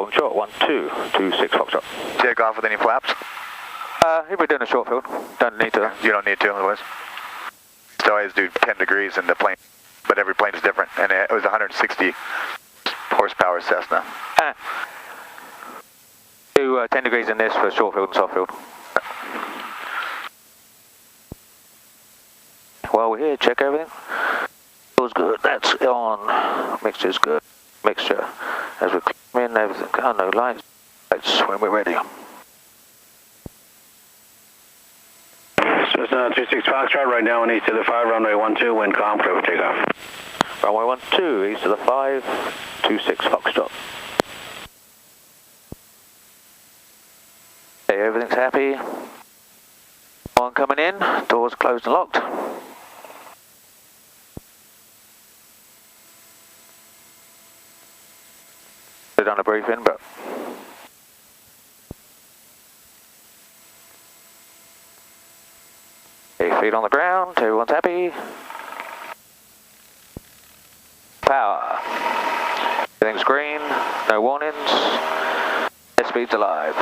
Holding short, 1226 Foxtrot. Take off with any flaps? If we're doing a short field, don't need to. You don't need to otherwise. So I always do 10 degrees in the plane, but every plane is different, and it was 160 horsepower Cessna. Do 10 degrees in this for short field and soft field. While we're here, check everything. Feels good, that's on. Mixture's good. Mixture. As we climb in, everything. Oh, no lights. Lights when we're ready. Cessna 26 Foxtrot, right now on east of the 5, runway 12, wind calm, clear for takeoff. Runway 12, east of the 5, 26 Foxtrot. Okay, everything's happy. One coming in, doors closed and locked. We've done a briefing, but okay, feet on the ground, everyone's happy. Power. Everything's green, no warnings. Airspeed's alive.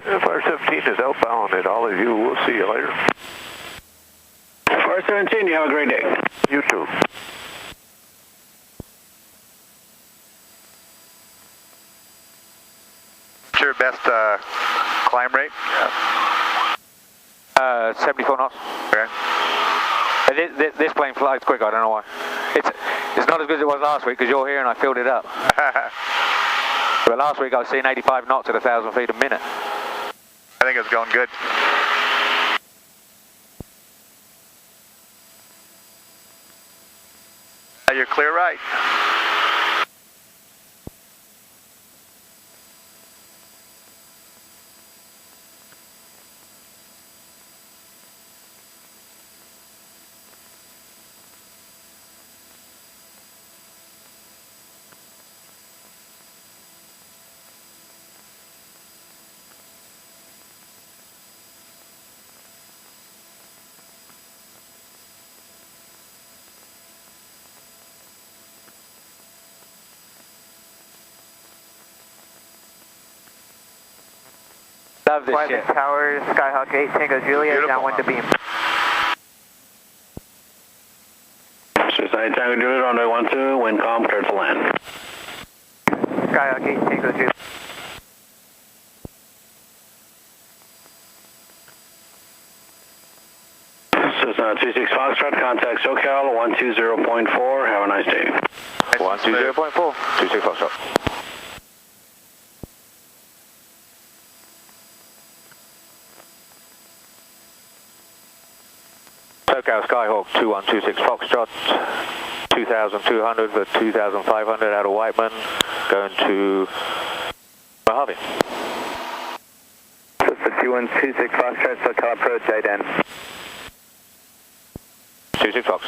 Fire 17 is outbound, and all of you, we'll see you later. Fire 17, you have a great day. You too. What's your best climb rate? 74 knots. Okay. This plane flies quick, I don't know why. It's not as good as it was last week because you're here and I filled it up. But last week I was seeing 85 knots at 1,000 feet a minute. I think it's going good. You're clear right. Love this shit. Tower, Skyhawk 8, Tango Juliet, Beautiful. downwind to beam. Suicide Tango Juliet, runway 12, wind calm, clear to land. Skyhawk 8, Tango Juliet. Cessna 26 Foxtrot, contact SoCal 120.4, have a nice day. 120.4, 26 Foxtrot. SoCal Skyhawk 2126 Foxtrot, 2,200 for 2,500 out of Whiteman, going to Kmhv. So for 2126 Foxtrot, SoCal approach, ident. 26 Fox.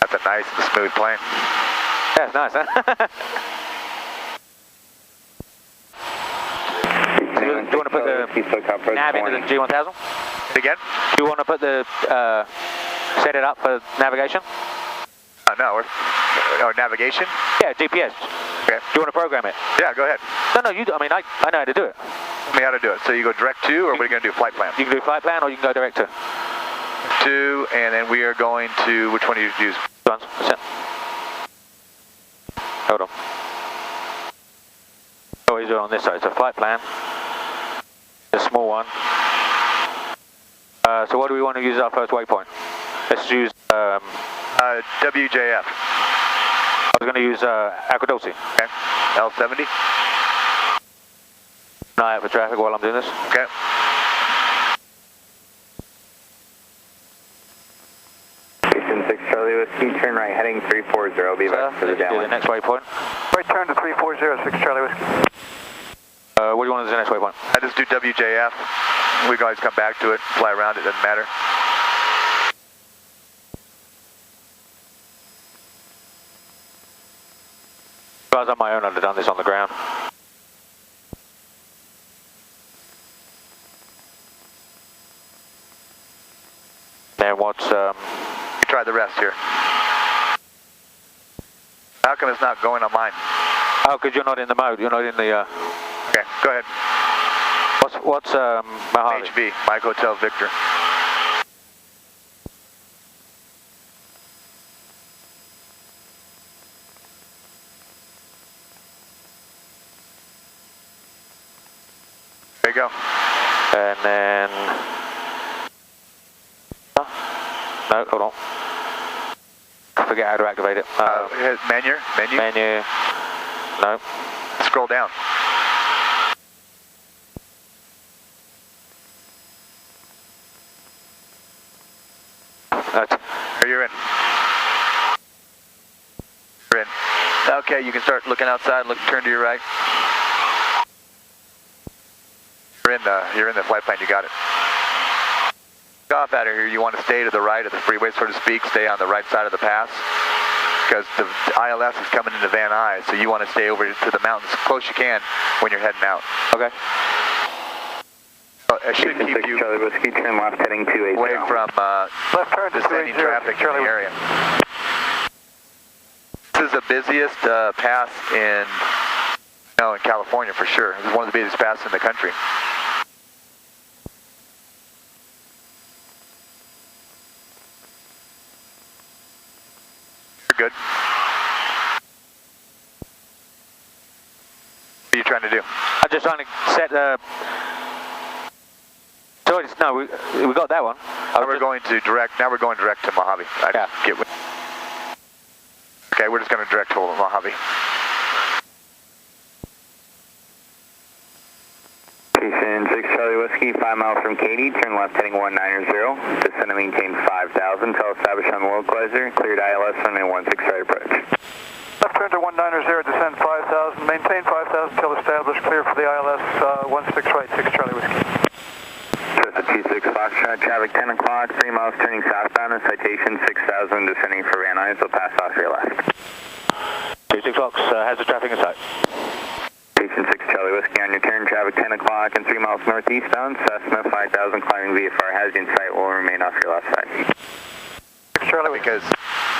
That's a nice and smooth plane. Yeah, it's nice, huh? Do you want to put the nav into the G1000? Again? Do you want to put the, set it up for navigation? No, navigation? Yeah, GPS. Okay. Do you want to program it? Yeah, go ahead. No, you do. I mean, I know how to do it. Tell me how to do it. So you go direct to, or what are you going to do, flight plan? You can do flight plan or you can go direct to. To, and then we are going to, which one do you use? That's it. Hold on. Oh, he's on this side. It's a flight plan. A small one. So what do we want to use as our first waypoint? Let's use WJF. I was going to use Aquadulce. Okay. L70. An eye out for traffic while I'm doing this. Okay. Station 6 Charlie Whiskey, turn right heading 340, I'll be back for the Do the downwind. next waypoint. Right turn to 340, 6 Charlie Whiskey. What do you want as the next waypoint? I just do WJF. We can always come back to it, fly around it, doesn't matter. I was on my own, I'd have done this on the ground. And what's You try the rest here. How come it's not going on mine? Oh, because you're not in the mode. You're not in the. Okay, go ahead. What's Kmhv? HV, Mike Hotel Victor. There you go. And then. No, hold on. Forget how to activate it. Menu. Menu. No. Scroll down. There you're in. You're in. Okay, you can start looking outside. Turn to your right. You're in the flight plan. You got it. Off out of here. You want to stay to the right of the freeway, so to speak. Stay on the right side of the pass, because the ILS is coming into Van Nuys, so you want to stay over to the mountains as close you can when you're heading out. Okay. So it should keep you Charlie Whiskey, turn left heading 280. away from left turn to descending 280, traffic in the area. This is the busiest pass in California for sure. This is one of the busiest passes in the country. You're good. What are you trying to do? I'm just trying to set the. No, we got that one. Now we're going direct to Mojave. Okay, we're just going to direct to Mojave. Station 6 Charlie Whiskey, 5 miles from Katy, turn left heading 190. Descend and maintain 5,000 until established on the localizer. Cleared ILS runway 16 right approach. Left turn to 190, descend 5,000, maintain 5,000 until established, clear for the ILS 16 right, 6 Charlie Whiskey. Cessna 26 Foxtrot, traffic 10 o'clock, 3 miles turning southbound, and citation 6,000 descending for Van Nuys, will pass off your left. 26 Fox has the traffic in sight. Station 6 Charlie Whiskey on your turn, traffic 10 o'clock and 3 miles northeastbound, Cessna 5000 climbing VFR has you in sight, will remain off your left side. 6 Charlie, Because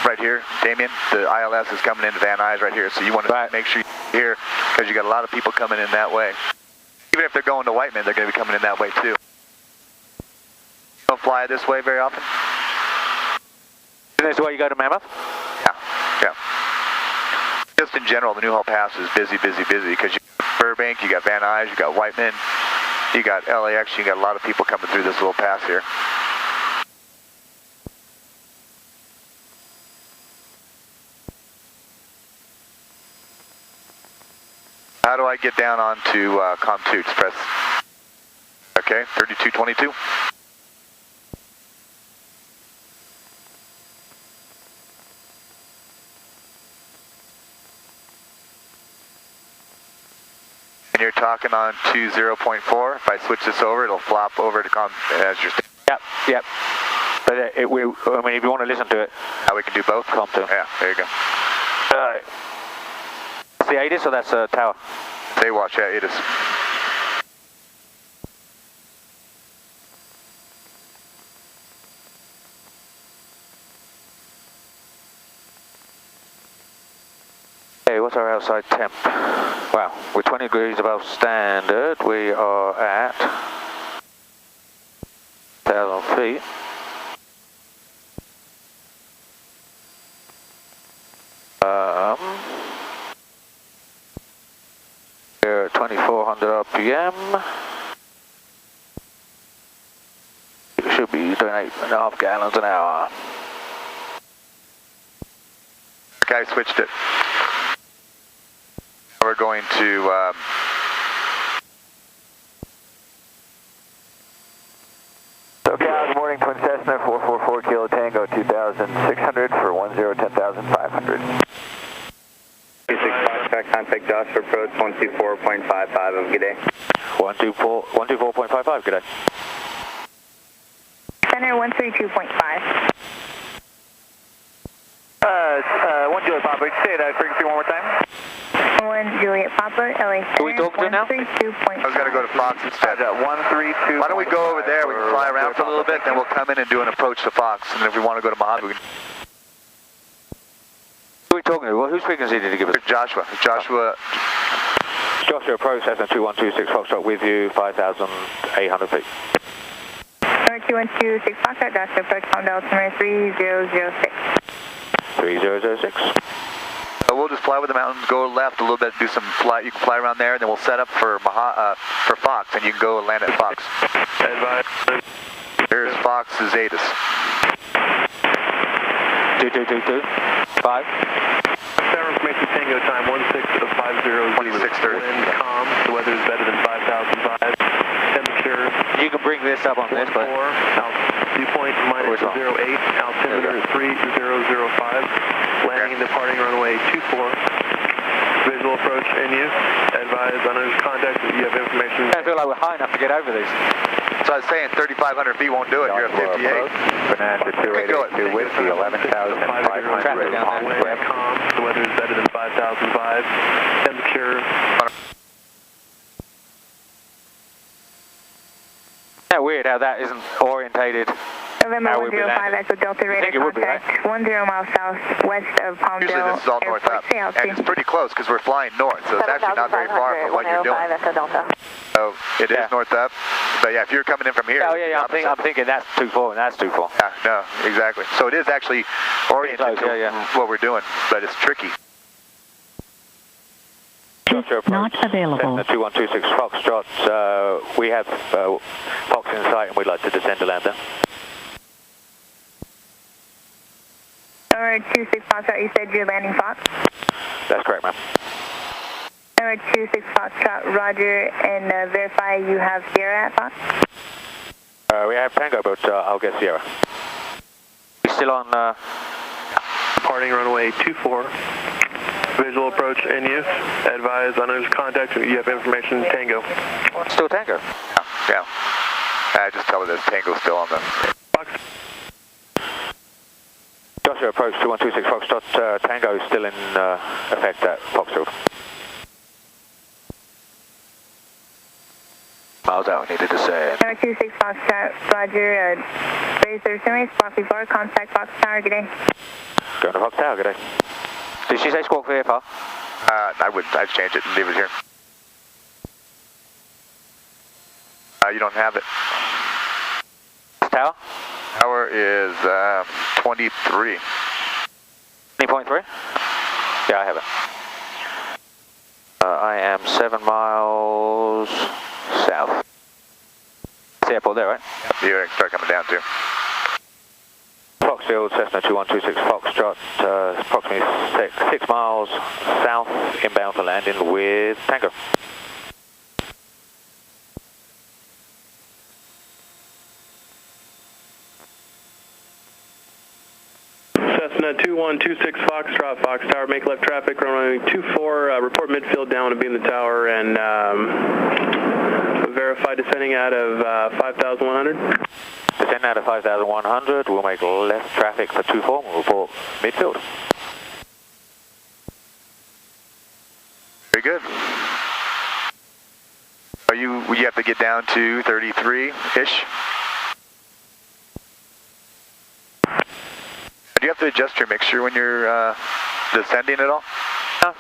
right here, Damien, the ILS is coming into Van Nuys right here, so you want to make sure you're here, because you got a lot of people coming in that way. Even if they're going to Whiteman, they're going to be coming in that way too. You don't fly this way very often? Isn't this the way you go to Mammoth? Yeah. Just in general, the Newhall Pass is busy, because you got Burbank, you got Van Nuys, you got Whiteman, you got LAX, you got a lot of people coming through this little pass here. How do I get down onto Kmhv? Just press. Okay, 3222. And you're talking on 20.4. If I switch this over, it'll flop over to as your. Yep. But if you want to listen to it, How we can do both? Kmhv. Yeah, there you go. That's the ATIS or that's a tower? Say watch, yeah, it is. Okay, what's our outside temp? Wow, we're 20 degrees above standard. We are at 1,000 feet. We're at 2,400 RPM. We should be doing 8.5 gallons an hour. Okay, I switched it. We're going to good morning, Twin Cessna 444 Kilo Tango 2,600 for 10,500. 26 Foxtrot, contact Josh for approach 124.55 of good day. 124.55, good day. Center 132.5. 1 Julie Papa, say that frequency one more time. 1 Juliet Papa, LA Who we talking to now? 132.5. I was going to go to Fox instead. 132. Why don't we go over there? We can fly around for a little bit, then we'll come in and do an approach to Fox. And if we want to go to Mojave, we can. Who are we talking to? Well, whose frequency did you give us? Joshua. Joshua approach, Cessna 2126 Foxtrot with you, 5,800 feet. 2126 Foxtrot, Joshua approach, calm down, 3006. 3006. we'll just fly with the mountains, go left a little bit, do some fly. You can fly around there, and then we'll set up for Fox, and you can go and land at Fox. Advise. Here's Fox Zetas. 2222. 5. Tower information Tango time 1650. 2630. Wind calm. The weather is better than 5,005. Temperature. You can bring this up on this, but Viewpoint minus 08. Altimeter 3005. Landing and departing runway 24. Visual approach in use. Advise unknown contact if you have information. I feel like we're high enough to get over these. So I was saying 3,500 feet won't do it. You're at 58. Fernando 2882 Whiskey 11,500. Wind calm. The weather is better than 5,005. Temperature. Isn't that weird how that isn't orientated? November 105, Echo Delta radar contact, 10 miles southwest of Palmdale. Usually this is all north up, and it's pretty close because we're flying north, so it's actually not very far from what you're doing. So it is north up, but yeah, if you're coming in from here. Oh yeah, I'm thinking that's too far, and that's too far. Yeah, no, exactly. So it is actually oriented to what we're doing, but it's tricky. Not available. 2126 Foxtrot, we have Fox in sight, and we'd like to descend to land there. Number 26 Foxtrot, you said you're landing Fox? That's correct, ma'am. Number 26 Foxtrot, roger, and verify you have Sierra at Fox? We have Tango, but I'll get Sierra. We still on... Departing runway 24. Visual approach in use. Advise unknown contact if you have information. Tango. Still Tango? Yeah. I just tell her there's Tango still on the... Fox. Joshua approach 2126 Foxtrot, Tango is still in effect at Foxfield. Miles out, needed to say. Number 26 Foxtrot, roger, base service, Squawk before, contact Fox Tower, good day. Going to Fox Tower, good day. Did she say Squawk VFR? I'd change it and leave it here. You don't have it. Tower? Tower is 23. 20.3? Yeah, I have it. I am 7 miles south. It's the airport there, right? Yep, you start coming down too. Foxfield, Cessna 2126 Foxtrot, approximately 6 miles south, inbound for landing with Tango. Cessna 2126 Foxtrot, Fox Tower, make left traffic, runway 24, report midfield down to be in the tower, and verify descending out of 5,100. Descend out of 5,100, we'll make left traffic for 24, we'll report midfield. Very good. You have to get down to 33-ish? Do you have to adjust your mixture when you're descending at all? No,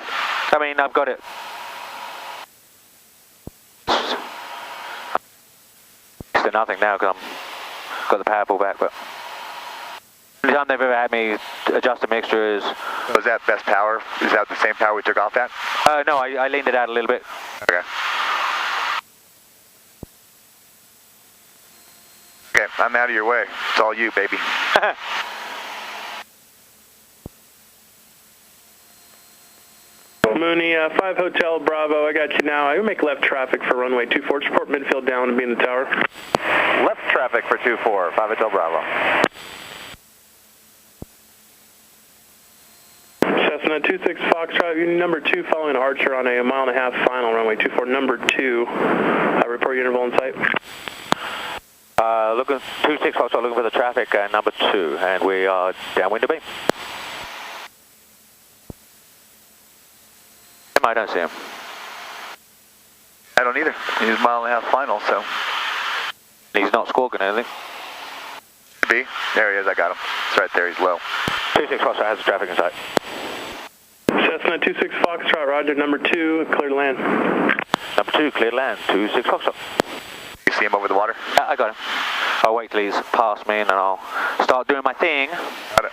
I mean, I've got it. It's to nothing now because I've got the power pull back, but the only time they've ever had me adjust the mixture is... Was that best power? Is that the same power we took off at? No, I leaned it out a little bit. Okay. Okay, I'm out of your way. It's all you, baby. Mooney, 5 Hotel Bravo, I got you now. I will make left traffic for runway 24, report midfield down to be in the tower. Left traffic for 24, 5 Hotel Bravo. Cessna 26 Foxtrot, number 2 following Archer on a 1.5 mile final, runway 24, number 2. Report your interval in sight. Looking 26 Foxtrot, looking for the traffic, number 2, and we are downwind to beam. I don't see him. I don't either. He's mile-and-a-half final, so. He's not squawking anything. B. There he is. I got him. It's right there. He's low. 26 Foxtrot has the traffic in sight. Cessna 26 Foxtrot, roger, number 2, clear to land. Number 2, clear to land, 26 Foxtrot. You see him over the water? Yeah, I got him. I'll wait till he's past me and then I'll start doing my thing. Got it.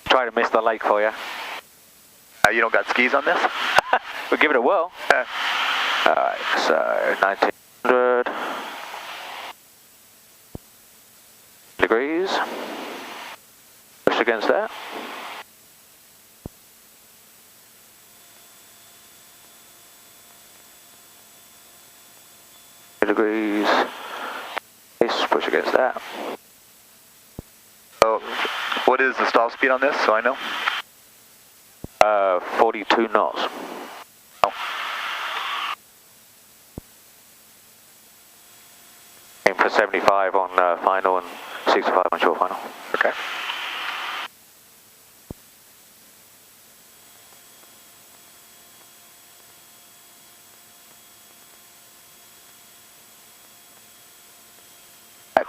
Try to miss the lake for you. You don't got skis on this? We'll give it a whirl. Alright, so 1900 degrees. Push against that. Degrees. Push against that. So, what is the stall speed on this, so I know? 42 knots. Oh. Aim for 75 on final and 65 on short final. Okay.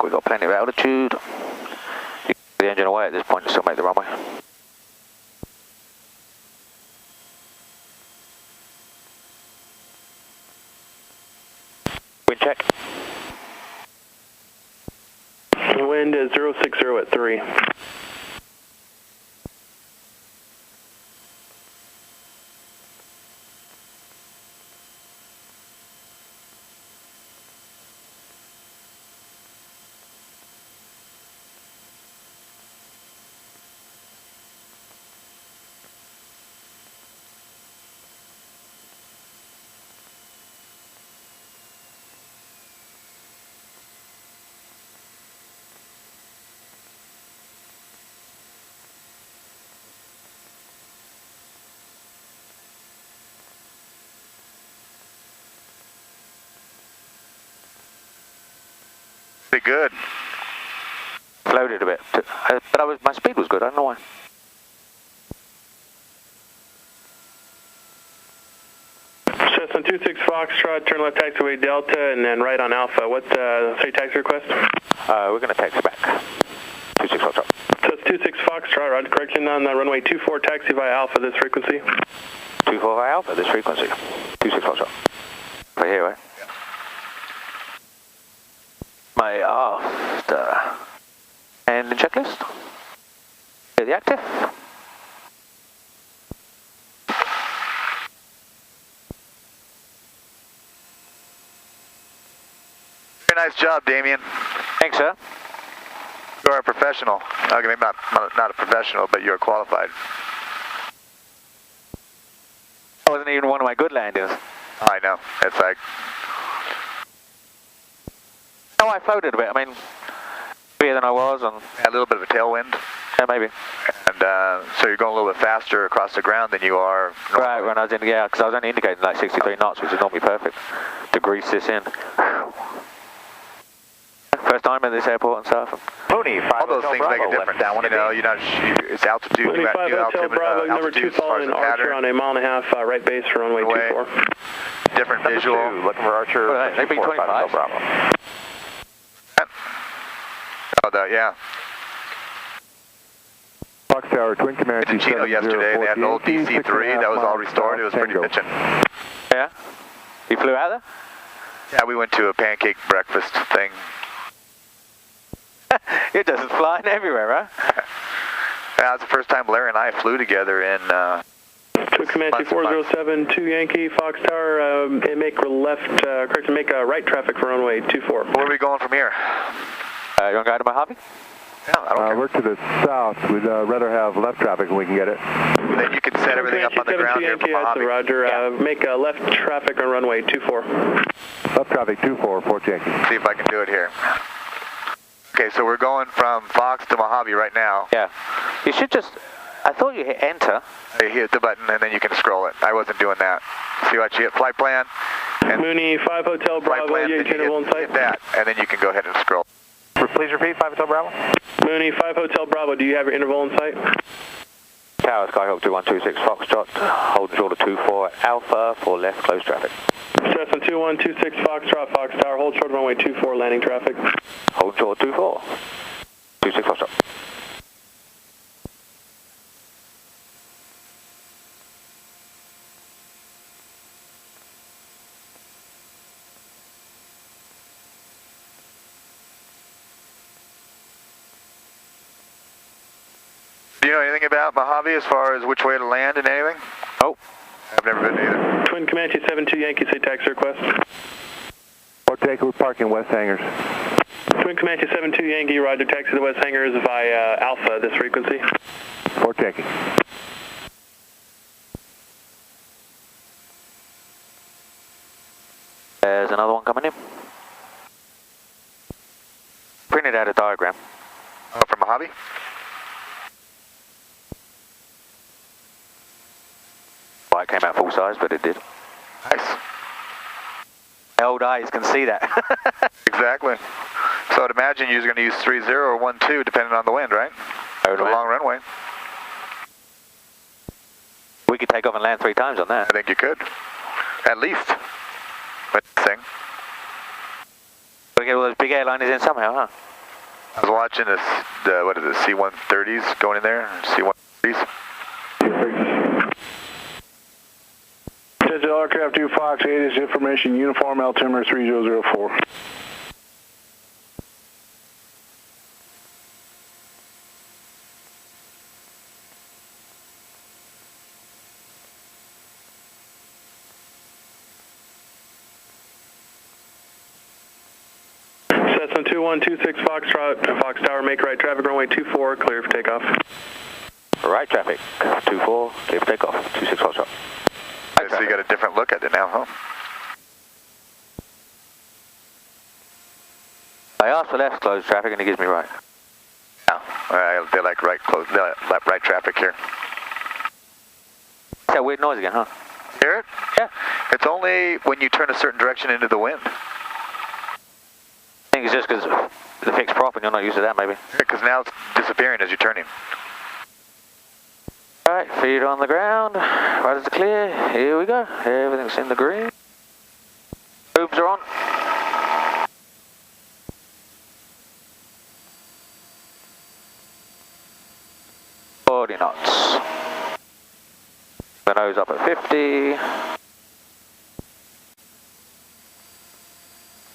We've got plenty of altitude. You can get the engine away at this point and still make the runway. Wind check. Wind is 060 at 3. Pretty good. Floated a bit, but my speed was good. I don't know why. Cessna 26 Foxtrot, turn left taxiway Delta, and then right on Alpha. What's your taxi request? We're going to taxi back. 26 Foxtrot. So it's 26 Foxtrot, roger, correction on runway 24, taxi via Alpha, this frequency. 24 via Alpha, this frequency. 26 Foxtrot. Right here, right? My after and the checklist. Here, the active. Very nice job, Damien. Thanks, sir. You're a professional. Okay, maybe not a professional, but you're qualified. That wasn't even one of my good landings. I know. It's like. Oh, I floated a bit. I mean, better than I was, and A little bit of a tailwind. yeah, maybe. And so you're going a little bit faster across the ground than you are normally. Right, when I was in, yeah, because I was only indicating like 63 knots, which is normally perfect to grease this in. First time at this airport and stuff. Mooney, 5 All those Hotel things Bravo, make a difference. down You know, you're not. It's altitude. Mooney 5 Hotel Bravo, number 2 following Archer on a mile-and-a-half right base for runway 24. Different visual. looking for Archer. Right, maybe 25. Bravo. Oh, yeah. Fox Tower, Twin Comanche. In Chino yesterday, they had an old DC-3 that was all restored. It was pretty bitchin'. Yeah? You flew out there? Yeah, we went to a pancake breakfast thing. It doesn't flying everywhere, right? That was the first time Larry and I flew together in. Twin Comanche 407, 2 Yankee, Fox Tower, and make right traffic for runway 24. Where are we going from here? You want to go to Mojave? Yeah, I don't care. We're to the south. We'd rather have left traffic when we can get it. Then you can set everything up on the ground here from Mojave. Roger, make left traffic on runway 24. Left traffic 24, Fort Yankee. See if I can do it here. Okay, so we're going from Fox to Mojave right now. Yeah. You should just, I thought you hit enter. You hit the button and then you can scroll it. I wasn't doing that. See what you hit? Flight plan. And Mooney 5 Hotel flight Bravo, plan, you then you interval in sight. hit that, and then you can go ahead and scroll. Please repeat, 5 Hotel Bravo. Mooney 5 Hotel Bravo, do you have your interval in sight? Tower, Skyhawk 2126 Foxtrot, holding short of 24 Alpha for left close traffic. Cessna 2126 Foxtrot, Fox Tower, hold short of runway 24, landing traffic. Hold short 24, 26 Foxtrot. Do you know anything about Mojave as far as which way to land and anything? Nope. I've never been either. Twin Comanche 72 Yankee, say taxi request. Or take we're parking West Hangars. Twin Comanche 72 Yankee, roger, taxi to the West Hangars via Alpha, this frequency. Or taking. There's another one coming in. Printed out a diagram. Oh, from Mojave? Well, it came out full size, but it did. Nice. My old eyes can see that. Exactly. So I'd imagine you're going to use 30 or 12 depending on the wind, right? It's a long runway. We could take off and land 3 times on that. I think you could. At least. But thing. We get all those big airliners in somehow, huh? I was watching this, what is it, C-130s going in there? C-130s? Digital Aircraft 2 Fox 8 is information uniform altimeter 3004. Cessna 2126 Foxtrot, Fox Tower, make right traffic, runway 24, clear for takeoff. Right traffic, 24, clear for takeoff, 26 Foxtrot. So you got a different look at it now, huh? I asked for left closed traffic and it gives me right. Yeah, they like right traffic here. It's that weird noise again, huh? Hear it? Yeah. It's only when you turn a certain direction into the wind. I think it's just because the fixed prop and you're not used to that, maybe. Because now it's disappearing as you're turning. Alright, feet on the ground, right as the clear, here we go, everything's in the green. Boobs are on. Knots. The nose up at 50.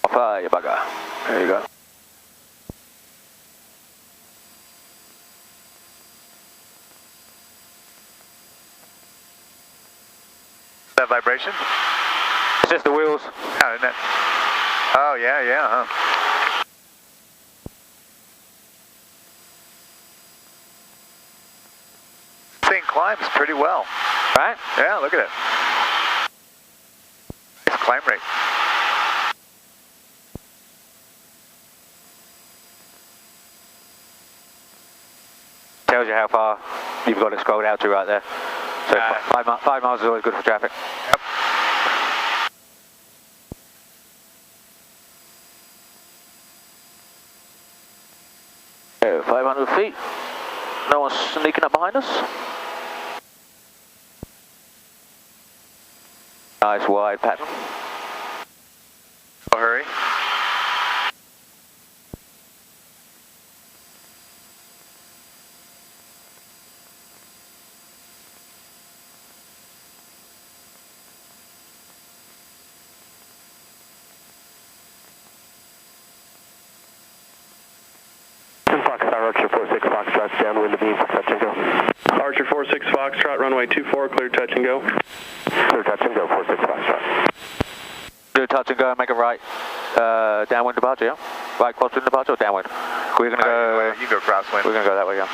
Off you bugger. There you go. That vibration? It's just the wheels. Oh, isn't it? Oh, yeah, huh? Thing climbs pretty well. Right? Yeah, look at it. Nice climb rate. Tells you how far you've got it scrolled out to right there. So 5 miles is always good for traffic. Yep. So 500 feet. No one's sneaking up behind us. Nice wide pattern. Oh, hurry. Archer 46 Foxtrot, downwind of beam for touch and go. Archer 46 Foxtrot, runway 24, clear touch and go. Clear touch and go, 46 Foxtrot. Do a touch and go and make a right downwind departure, yeah? Right crosswind departure or downwind? We're going to go... You go crosswind. We're going to go that way, yeah.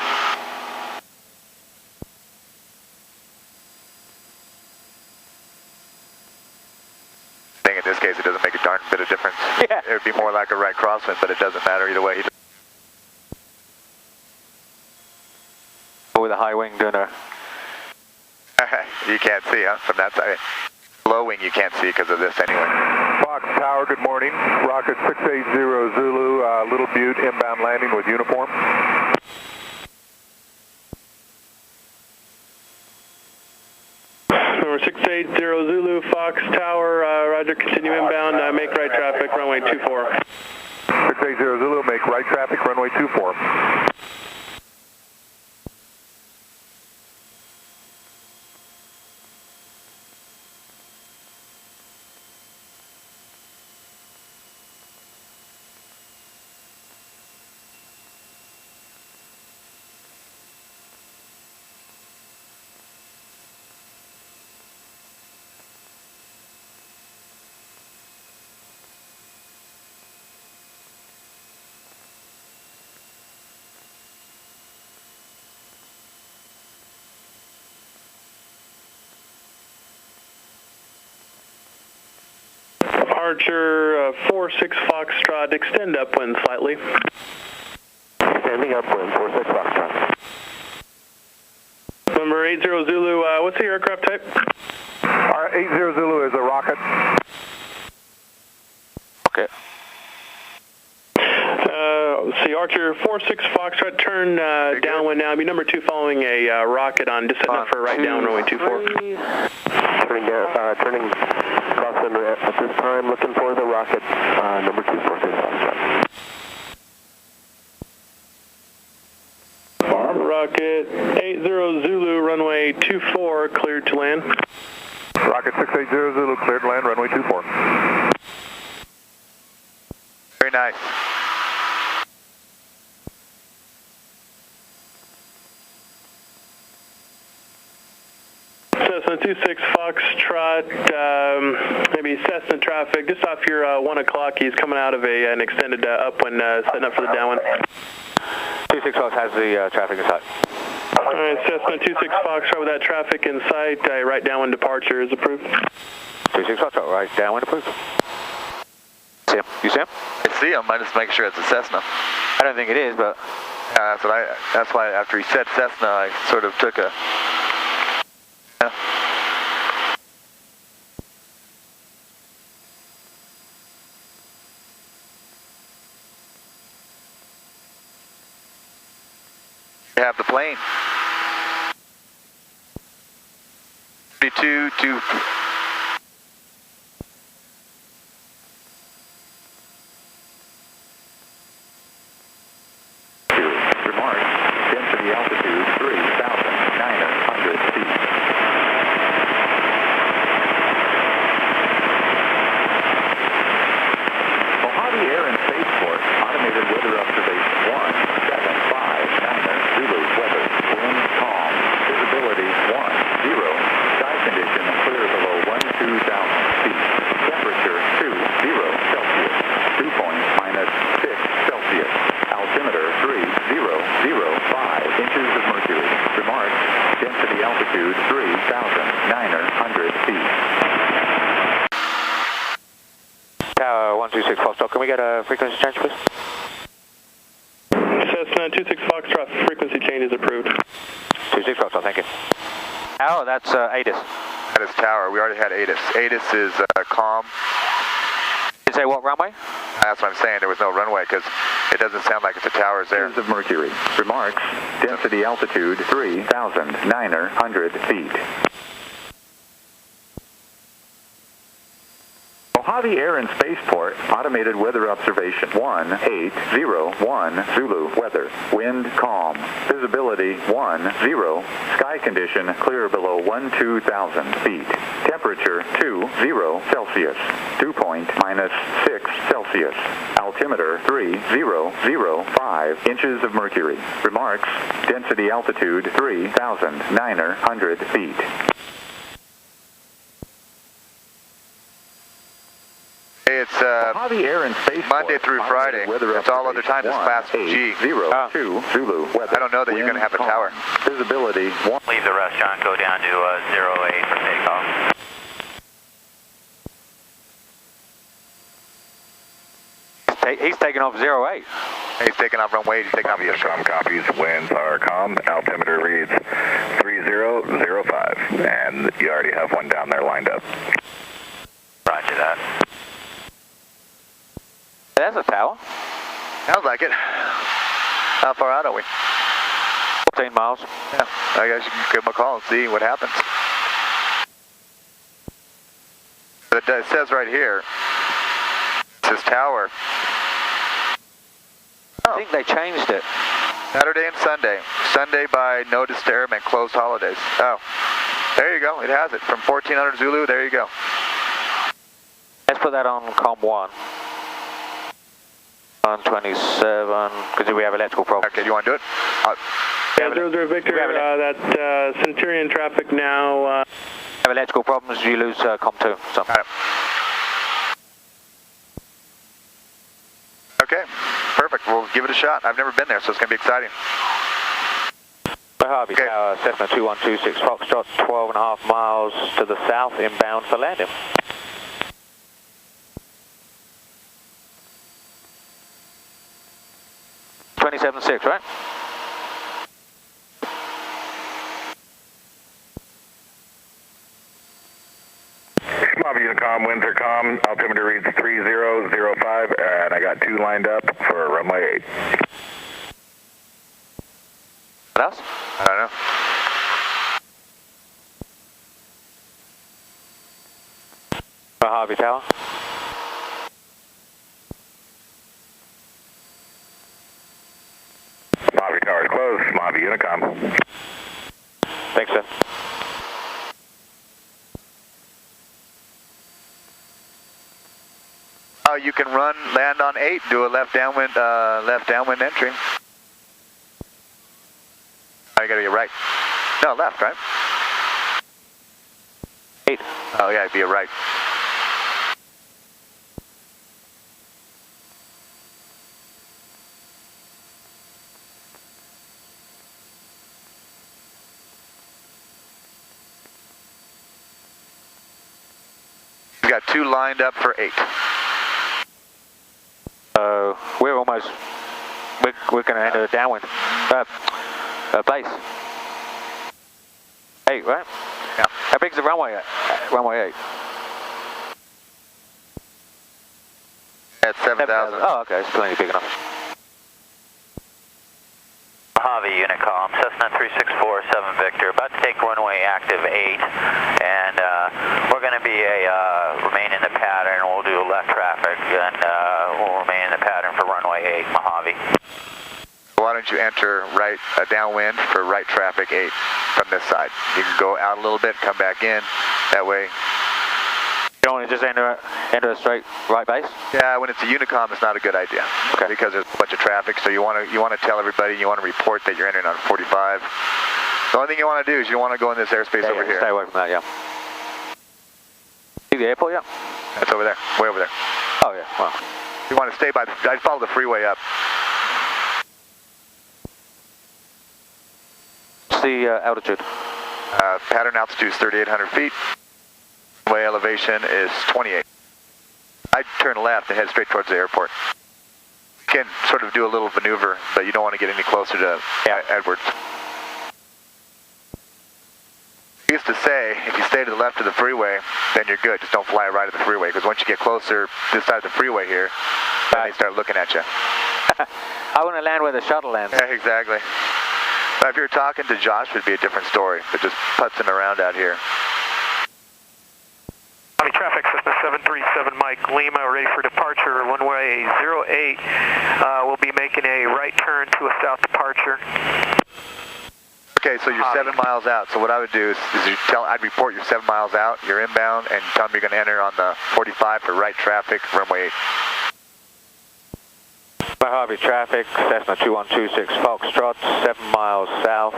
I think in this case it doesn't make a darn bit of difference. Yeah. It would be more like a right crosswind, but it doesn't matter either way. With a high wing doing a... You can't see, huh, from that side. Low wing you can't see because of this anyway. Fox Tower, good morning. Rocket 680 Zulu, Little Butte, inbound landing with uniform. Number 680 Zulu, Fox Tower, roger, continue inbound, make right traffic, runway 24. 680 Zulu, make right traffic, runway 24. Departure 46 Foxtrot, extend upwind slightly. Extending upwind, 46 Foxtrot. Number 80 Zulu, what's the aircraft type? Our 80 Zulu is a rocket. Okay. Let's see, Archer 46 Foxtrot, turn downwind now. Be number 2 following a rocket on, just setting up for a right down, runway 24. Turning crosswind at this time, looking for the rocket, number 2, 46 Foxtrot. Rocket 80 Zulu, runway 24, cleared to land. Rocket 680 Zulu, cleared to land, runway 24. Very nice. Cessna 26 Foxtrot, maybe Cessna traffic, just off your 1 o'clock. He's coming out of an extended upwind, setting up for the downwind. 26 Fox has the traffic in sight. All right, Cessna 26 Foxtrot with that traffic in sight, right downwind departure is approved. 26 Fox, right downwind approved. See him? You see him? I see him, I just make sure it's a Cessna. I don't think it is, but... Yeah, that's why after he said Cessna, I sort of took a... Yeah. You have the plane. 32 to... Remark, density altitude 3,900 feet. Mojave Air and Spaceport, automated weather observation 1759er, Zulu weather, wind calm, visibility 10, sky condition clear below 12,000 feet, temperature 20 Celsius, dew point -6 Celsius, altimeter 3005 inches of mercury. Remarks, density altitude 3,900 feet. Tower 126 Foxtrot, can we get a frequency change, please? Cessna 26 Foxtrot, frequency change is approved. 26 Foxtrot, thank you. Oh, that's ATIS. That is tower. We already had ATIS. ATIS is calm. Did it say what runway? That's what I'm saying. There was no runway because it doesn't sound like it's a tower's there. Inches of mercury. Remarks, density altitude 3,900 feet. Mojave Air and Spaceport, automated weather observation 1801 Zulu weather, wind calm, visibility 10, sky condition clear below 12,000 feet, temperature 20 Celsius, dew point -6 Celsius, altimeter 3005 inches of mercury. Remarks, density altitude 3,900 feet. It's Mojave Air and Spaceport, Monday through Friday. It's all other time. It's class G. 02 Zulu weather. I don't know that you're going to have a tower. Visibility 1. Leave the restaurant, go down to 08 for takeoff. He's taking off 08. He's taking off runway. He's taking off the copies. Winds are calm. Altimeter reads 3005. And you already have one down there lined up. Roger that. That's a tower. Sounds like it. How far out are we? 14 miles. Yeah. I guess you can give him a call and see what happens. It says right here, it says tower. I think they changed it. Saturday and Sunday. Sunday by no disturb and closed holidays. Oh, there you go. It has it. From 1400 Zulu, there you go. Let's put that on COM1. 127, because we have electrical problems. Okay, do you want to do it? Yeah, 00 Victor, that Centurion traffic now. Have electrical problems, you lose COM2. So. Okay, perfect. We'll give it a shot. I've never been there, so it's going to be exciting. Harvey Tower, Cessna 2126 Foxtrot, 12.5 miles to the south, inbound for landing. .27.6, right? Kmhv Unicom, winds are calm, altimeter reads 3005, and I got 2 lined up for runway 8. What else? I don't know. Harvey Tower. Kmhv Tower is closed, Kmhv Unicom. Thanks, sir. You can land on 8, do a left downwind entry. Oh, you gotta be right. No, left, right? 8. Oh yeah, be a right. We got 2 lined up for 8. We're almost, we're going to enter a downwind, base. 8, right? Yeah. How big's the runway at? Runway 8? At 7,000. Oh, okay, it's plenty big enough. Kmhv Unicom, Cessna 3647 Victor, about to take runway active 8, and we're going to be remain in the pattern. We'll do left traffic, and we'll remain in the pattern for runway 8, Kmhv. Why don't you enter right downwind for right traffic 8 from this side? You can go out a little bit, come back in. That way. You don't want to just enter a straight right base? Yeah, when it's a Unicom, it's not a good idea. Okay. Because there's a bunch of traffic, so you want to tell everybody, you want to report that you're entering on 45. The only thing you want to do is you want to go in this airspace over here. Stay away from that, yeah. See the airport, yeah? That's over there, way over there. Oh yeah, well. You want to stay by, I'd follow the freeway up. What's the altitude? Pattern altitude is 3,800 feet. Runway elevation is 28. I'd turn left and head straight towards the airport. You can sort of do a little maneuver, but you don't want to get any closer to Edwards. I used to say, if you stay to the left of the freeway, then you're good. Just don't fly right at the freeway, because once you get closer this side of the freeway here, then they start looking at you. I want to land where the shuttle lands. Yeah, exactly. Now, if you're talking to Josh, it would be a different story, but just putzing around out here. Traffic, Cessna 737 Mike Lima, ready for departure, runway 08. We'll be making a right turn to a south departure. Okay, so you're 7 miles out. So what I would do is I'd report you're 7 miles out, you're inbound, and tell them you're going to enter on the 45 for right traffic, runway 8. Harvey traffic, Cessna 2126 Foxtrot, 7 miles south.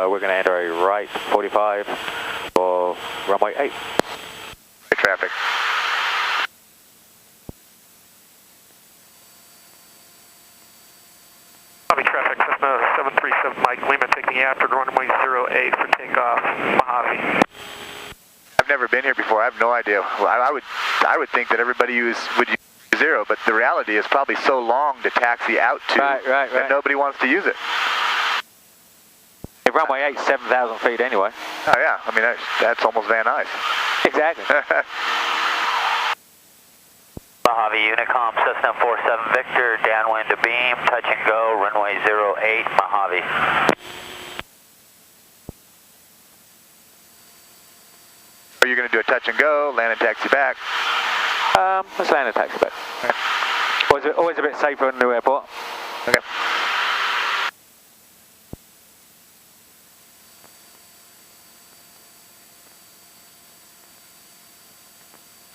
We're going to enter a right 45 for runway 8. Traffic. Mojave traffic, Cessna 737 Mike Lima taking after runway 08 for takeoff, Mojave. I've never been here before. I have no idea. Well, I would think that everybody would use 0, but the reality is probably so long to taxi out to that nobody wants to use it. If runway 8 is 7,000 feet anyway. Oh yeah, I mean that's almost Van Nuys. Exactly. Mojave Unicom, Cessna 47 Victor, downwind to beam, touch and go, runway 08, Mojave. Are you going to do a touch and go, land and taxi back? Let's land and taxi back. Okay. Always a bit safer in the new airport. Okay.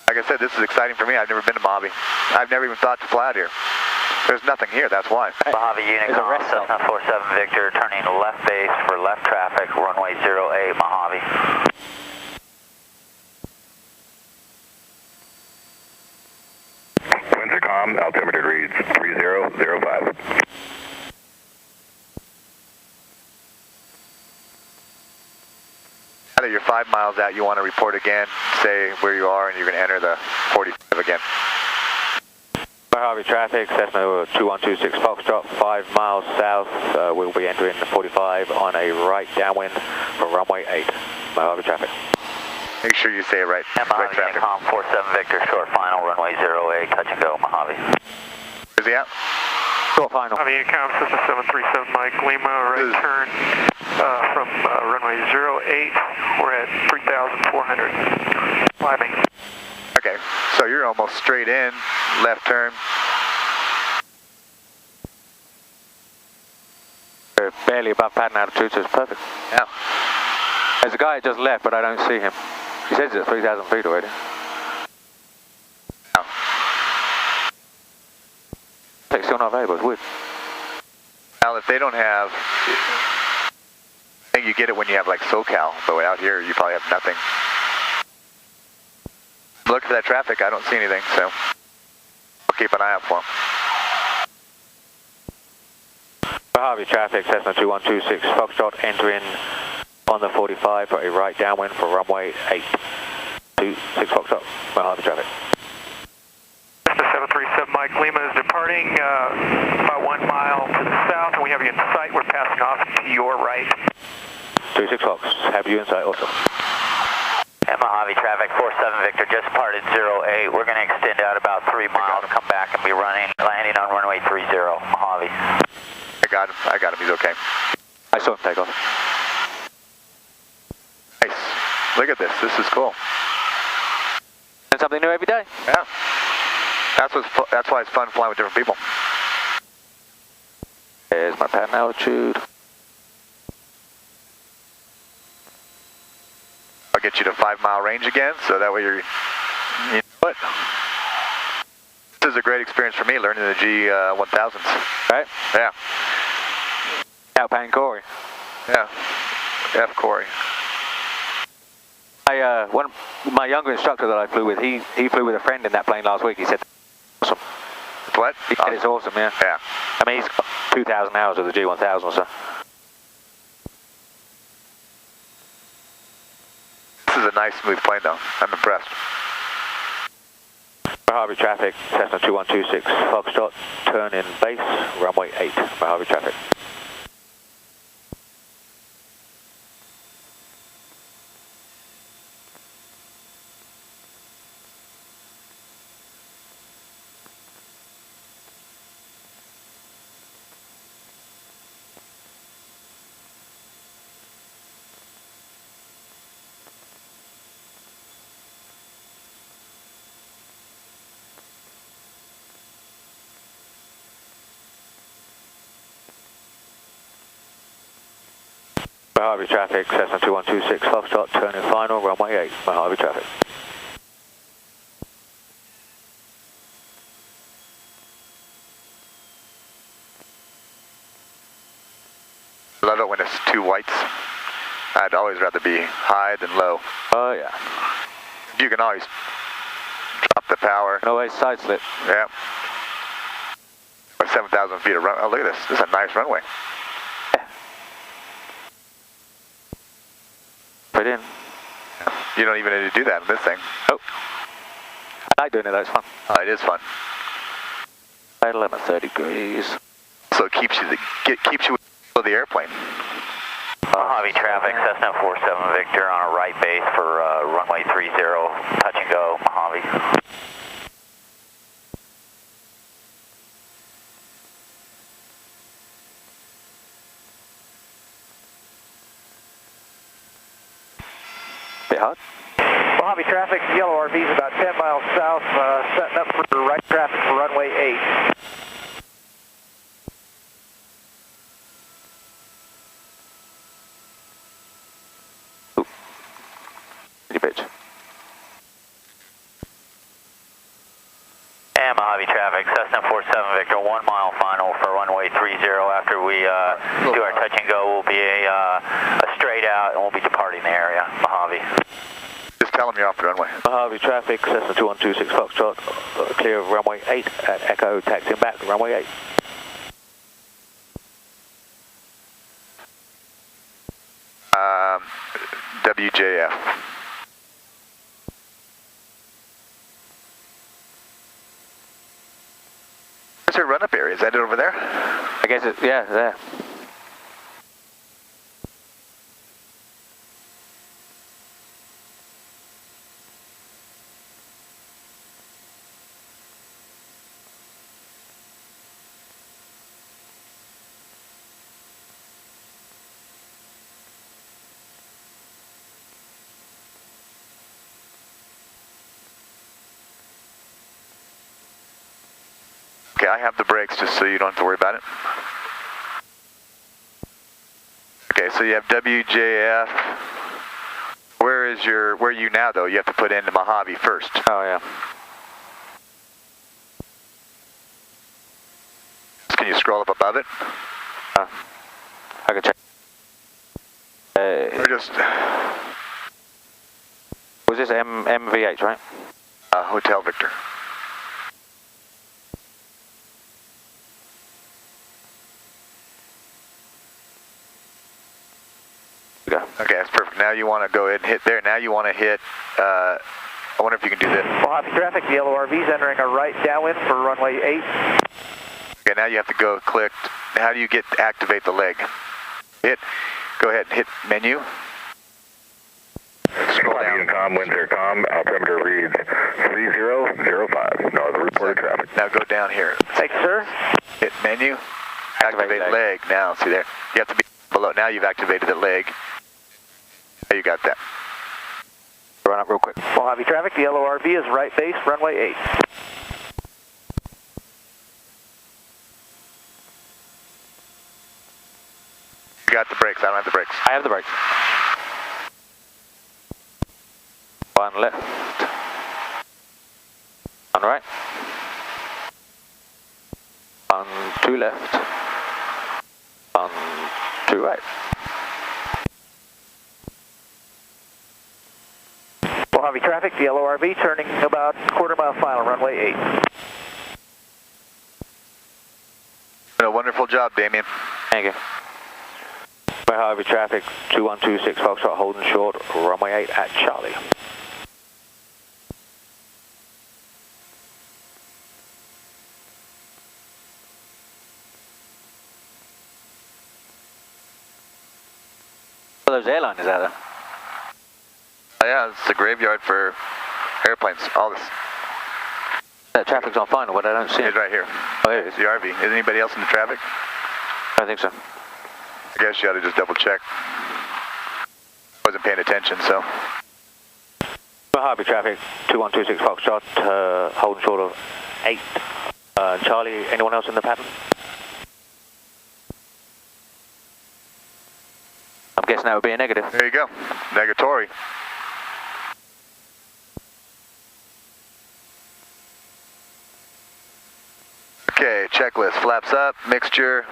Like I said, this is exciting for me. I've never been to Mojave. I've never even thought to fly out here. There's nothing here, that's why. Mojave Unicom, Cessna 47 Victor, turning left base for left traffic, runway 08, Mojave. Wintercom, altimeter reads 3005. Now that you're 5 miles out, you want to report again, say where you are, and you're going to enter the 45 again. Mojave traffic, Cessna 2126 Foxtrot, 5 miles south. We'll be entering the 45 on a right downwind for runway 8. Mojave traffic. Make sure you say it right. Mojave Unicom 47 Victor, short final, runway 08, touch and go, Mojave. Where's he at? Short final. Mojave Unicom, Cessna 737 Mike Lima, right turn from runway 08. We're at 3,400. Climbing. Okay, so you're almost straight in, left turn. We're barely above pattern altitude, so it's perfect. Yeah. There's a guy that just left, but I don't see him. He says it's at 3,000 feet already. Yeah. It's still not available, it's weird. Now, if they don't have, I think you get it when you have like SoCal, but out here you probably have nothing. Look for that traffic, I don't see anything, so I'll keep an eye out for them. Mojave traffic, Cessna 2126 Foxtrot, entering on the 45 for a right downwind for runway 826 Foxtrot, Mojave traffic. Cessna 737 Mike Lima is departing about 1 mile to the south, and we have you in sight. We're passing off to your right. 26 Fox, have you in sight also. And Mojave traffic 47 Victor, just departed 08. We're going to extend out about 3 miles, come back and be landing on runway 30, Mojave. I got him, he's okay. I saw him take off. Nice. Look at this is cool. And something new every day. Yeah. That's why it's fun flying with different people. There's my pattern altitude. I'll get you to 5 mile range again, so that way you know what? This is a great experience for me, learning the G1000s. Right? Yeah. Alpine Corey. Yeah. F. Corey. My younger instructor that I flew with, he flew with a friend in that plane last week. He said, awesome. What? He said it's awesome, yeah. Yeah. I mean, he's got 2,000 hours of the G1000 or so. This is a nice, smooth plane, though. I'm impressed. Mojave traffic, Cessna 2126 Foxtrot, turn in base, runway 8, Mojave traffic. Mojave traffic, Cessna 2126 Foxtrot, turn in final, runway 8, Mojave traffic. I love it when it's two whites. I'd always rather be high than low. Oh yeah. You can always drop the power. Always side slip. Yeah. 7,000 feet of run. Oh, look at this. This is a nice runway. Put in. You don't even need to do that in this thing. Oh. I like doing it, that's fun. Oh, it is fun. At 11:30 degrees. So it keeps you with the airplane. Mojave traffic, Cessna 47 Victor on a right base for runway 30, touch and go, Mojave. Bit hard. Mojave traffic, yellow RV is about 10 miles south, setting up for right traffic for runway 8. And Mojave traffic, Cessna 47 Victor, 1 mile final for runway 30. After we do our touch and go, will be a straight out and we'll be departing the area, Mojave. Just tell them you're off the runway. Mojave traffic, Cessna 2126 Foxtrot, clear of runway 8 at Echo, taxiing back to runway 8. WJF. Where's your run-up area? Is that it over there? I guess it's, yeah, there. Okay, I have the brakes just so you don't have to worry about it. Okay, so you have WJF. Where are you now though? You have to put in the Mojave first. Oh yeah. Can you scroll up above it? I can check. Or just... Was this MVH, right? Hotel Victor. Okay, that's perfect. Now you want to go ahead and hit there. Now you want to hit, I wonder if you can do this. Mojave traffic, the yellow RV is entering a right downwind for runway 8. Okay, now you have to go click. How do you activate the leg? Go ahead and hit menu. Scroll down. Unicom, Wintercom, altimeter reads 3005. No other reported traffic. Now go down here. Thank you, sir. Hit menu. Activate leg. Now, see there. You have to be below. Now you've activated the leg. You got that. Run up real quick. Mojave traffic, the yellow RV is right base, runway 8. You got the brakes. I don't have the brakes. I have the brakes. 1 left. 1 right. 1, 2 left. 1, 2 right. Mojave traffic, the yellow RV turning about quarter mile final, runway 8. A wonderful job, Damien. Thank you. Mojave traffic, 2126 Foxtrot holding short, runway 8 at Charlie. What are those airliners out there? Yeah, it's the graveyard for airplanes. All this. That traffic's on final, but I don't see it. It's right here. Oh, here it is. The RV. Is anybody else in the traffic? I don't think so. I guess you ought to just double check. Wasn't paying attention, so. Mojave traffic, 2126 Foxtrot, holding short of 8. Charlie, anyone else in the pattern? I'm guessing that would be a negative. There you go. Negatory. Okay, checklist. Flaps up, mixture.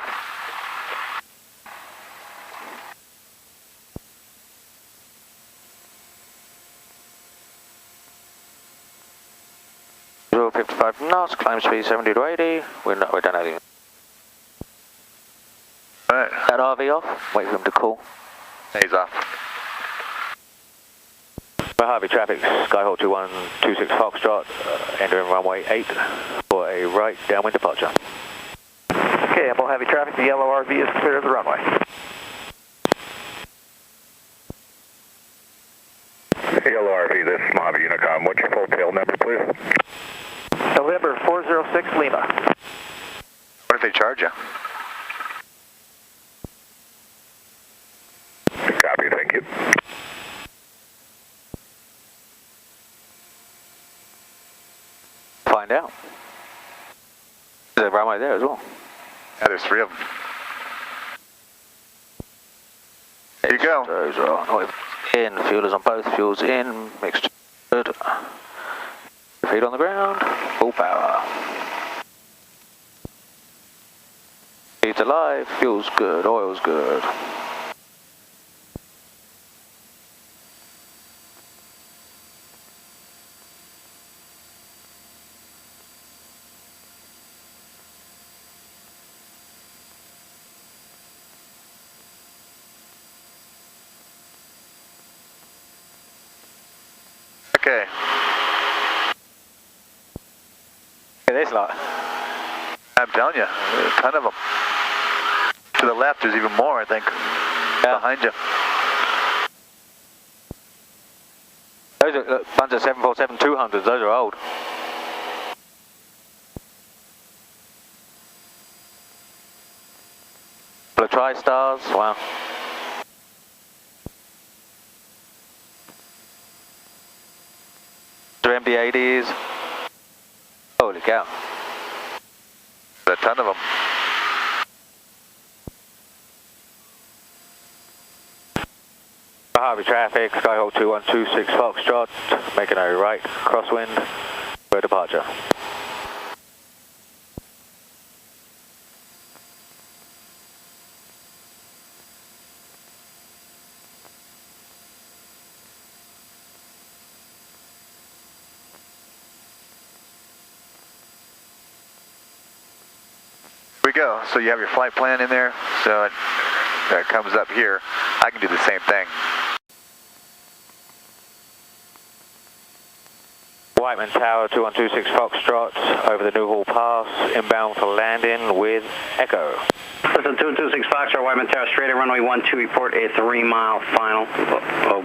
Zero 55 knots, climb speed 70 to 80. We don't have anything. Alright. That RV off, wait for him to cool. He's off. Mojave traffic, Skyhawk 2126 Foxtrot, entering runway 8 for a right downwind departure. Okay, Mojave traffic, the yellow RV is clear of the runway. Yellow RV, this is Mojave Unicom. What's your full tail number, please? November 406 Lima. What if they charge you? Copy, thank you. find out. There's a runway there as well. Yeah, there's 3 of them. There you go. Those are in, fuel is on both, fuel's in, mixed good. Feet on the ground, full power. Feet's alive, fuel's good, oil's good. Okay. Look at this lot. I'm telling you, there's a ton of them. To the left, there's even more, I think, behind you. Those are a bunch of 747-200s, those are old. Couple of tri-stars, wow. MD-80s. Holy cow. There's a ton of them. Kwhp traffic, Skyhawk 2126 Foxtrot, making a right crosswind for departure. We go. So you have your flight plan in there. So it comes up here. I can do the same thing. Whiteman Tower 2126 Foxtrot over the Newhall Pass, inbound for landing with Echo. Listen, 226 Foxtrot, Whiteman Tower, straight at runway 12, report a 3-mile final.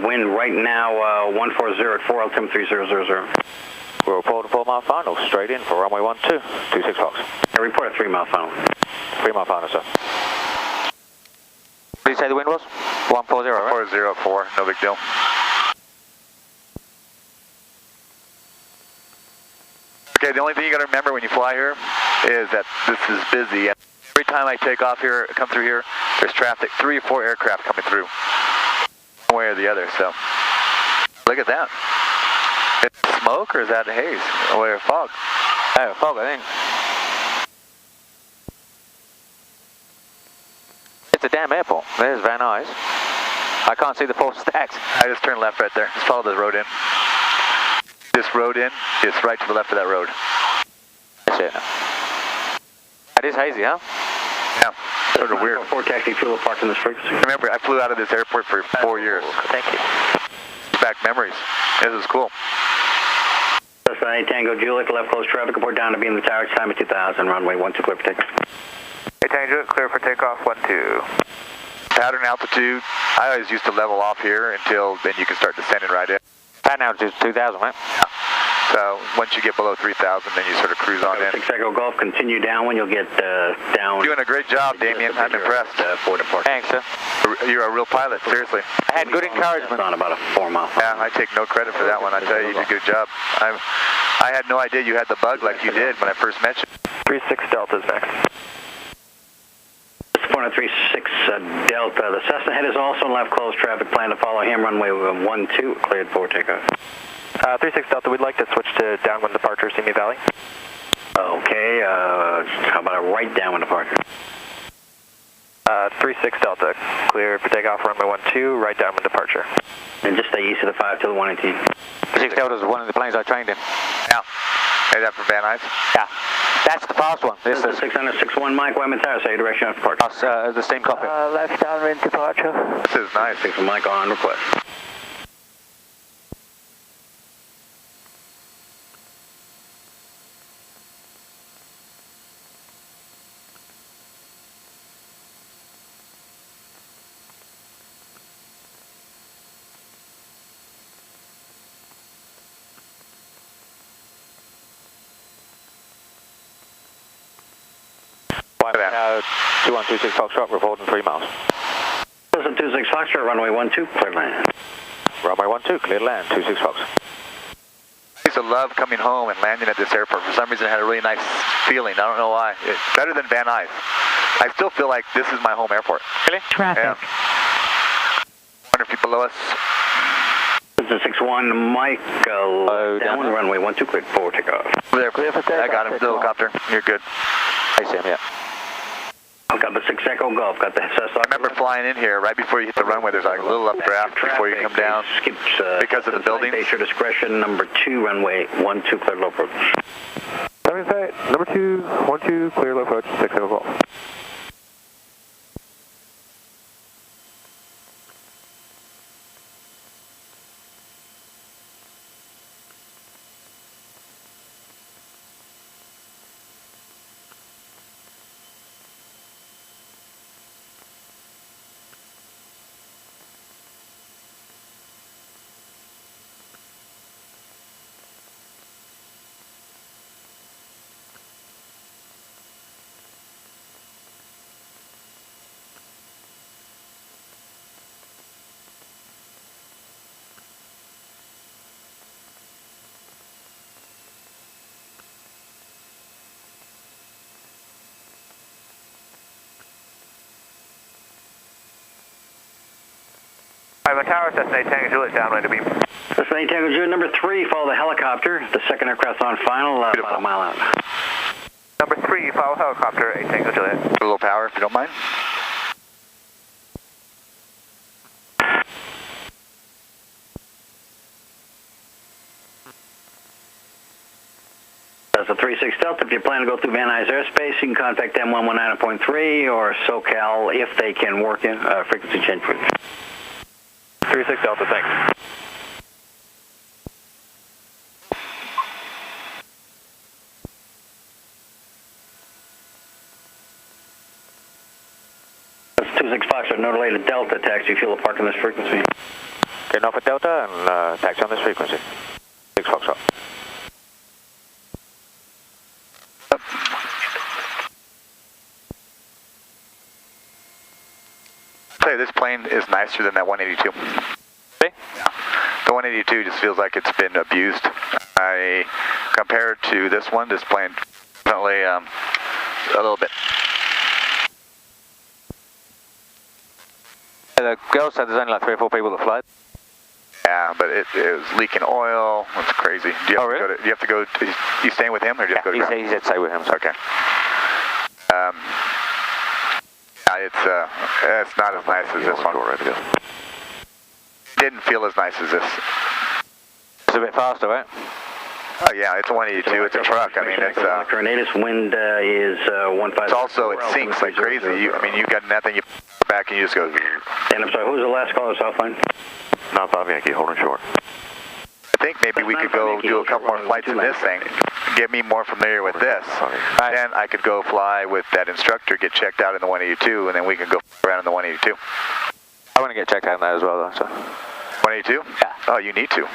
Wind right now 140 at 4, altimeter 3000. We'll report a 4-mile final, straight in for runway 12, 26 Fox. I report a 3-mile final. 3-mile final, sir. What did you say the wind was? 140, right? 404, no big deal. Okay, the only thing you got to remember when you fly here is that this is busy. And every time I take off here, come through here, there's traffic, 3 or 4 aircraft coming through, one way or the other. So, look at that. Is it smoke or is that haze or fog? Oh, fog, I think. It's a damn airport. There's Van Nuys. I can't see the 4 stacks. I just turned left right there. Just follow the road in. This road in, just right to the left of that road. That's it. That is hazy, huh? Yeah, sort of weird. 4 taxi fuel parked in this frequency. Remember, I flew out of this airport for 4 years. Thank you. Back memories. This is cool. Cessna Tango Juliet, left close traffic, report down to be in the tower, time at 2000, runway 12, clear for takeoff. Hey, Tango Juliet, clear for takeoff, 12. Pattern altitude, I always used to level off here until then you can start descending right in. Pattern altitude is 2,000, right? Yeah. So once you get below 3,000, then you sort of cruise on in. 6 Echo Golf, continue down when you'll get down. Doing a great job, Damien. I'm impressed. For departure. Thanks, sir. You're a real pilot, seriously. I had good encouragement. On about a 4-mile. Yeah, I take no credit for that one. I tell you, you did a good job. I had no idea you had the bug like you did when I first met you. 36 Delta's next. 436 Delta. The Cessna head is also left closed traffic. Plan to follow him. Runway 12, cleared for takeoff. 36 Delta, we'd like to switch to downwind departure, Simi Valley. Okay, how about a right downwind departure? 36 Delta, clear for takeoff, runway 12, right downwind departure. And just stay east of the 5 till the 118. 36 Delta is one of the planes I trained in. Yeah. Is that for Van Nuys? Yeah. That's the fast one. This is 661 Mike, Whiteman Tower, say direction of departure. The same cockpit. Left downwind departure. This is nice. 6 Mike on request. Whiteman Tower 2126 Foxtrot, reporting 3 miles. Listen, 26 Foxtrot, runway 12, clear land. Runway 12, clear to land, 26 Fox. used to love coming home and landing at this airport. For some reason, it had a really nice feeling. I don't know why. It's better than Van Nuys. I still feel like this is my home airport. Really? Traffic. Yeah. 100 feet below us. This is 61, Michael. Down runway 12, cleared for takeoff. There, I got him. The helicopter. You're good. I see him, yeah. I've got the 6 Echo Golf, got the Cessna. I remember flying in here right before you hit the runway. There's like a little updraft before you come down because of the building. Base your discretion, number 2, runway 12, clear low approach. Number 2, 12, clear low approach, 6 Echo Golf. Alright, Tower, Cessna 8 Tango Juliet, downwind to beam. Cessna 8 Tango Juliet, number 3, follow the helicopter. The second aircraft's on final, about a mile out. Number 3, follow helicopter, 8 Tango Juliet. A little power, if you don't mind. That's a 36 Delta. If you plan to go through Van Nuys airspace, you can contact them 119.3 or SoCal if they can work in frequency change for you. 36 Delta, thanks. That's 26 Foxtrot, no delay to Delta, taxi fuel park on this frequency. Getting off at Delta and taxi on this frequency. 6 Foxtrot. Say this plane is nicer than that 182. See? Yeah. The 182 just feels like it's been abused. Compared to this one, this plane definitely a little bit. The girl said there's only like 3 or 4 people that fly. Yeah, but it was leaking oil. It's crazy. Do you have to go? You staying with him, or do you have to go to he said stay with him. So. Okay. It's not as nice as this one. Didn't feel as nice as this. It's a bit faster, right? Oh yeah, it's a 182. It's a truck. I mean, it's Tornadoes wind is 15. It's also, it sinks like crazy. You got nothing. You back and you just go. And I'm sorry, who was the last caller, Southline? 95 Yankee, holding short. I think maybe we could go do a couple more flights in this thing. Get me more familiar with this. Then I could go fly with that instructor, get checked out in the 182, and then we can go around in the 182. I want to get checked out in that as well, though. So. 182? Yeah. Oh, you need to.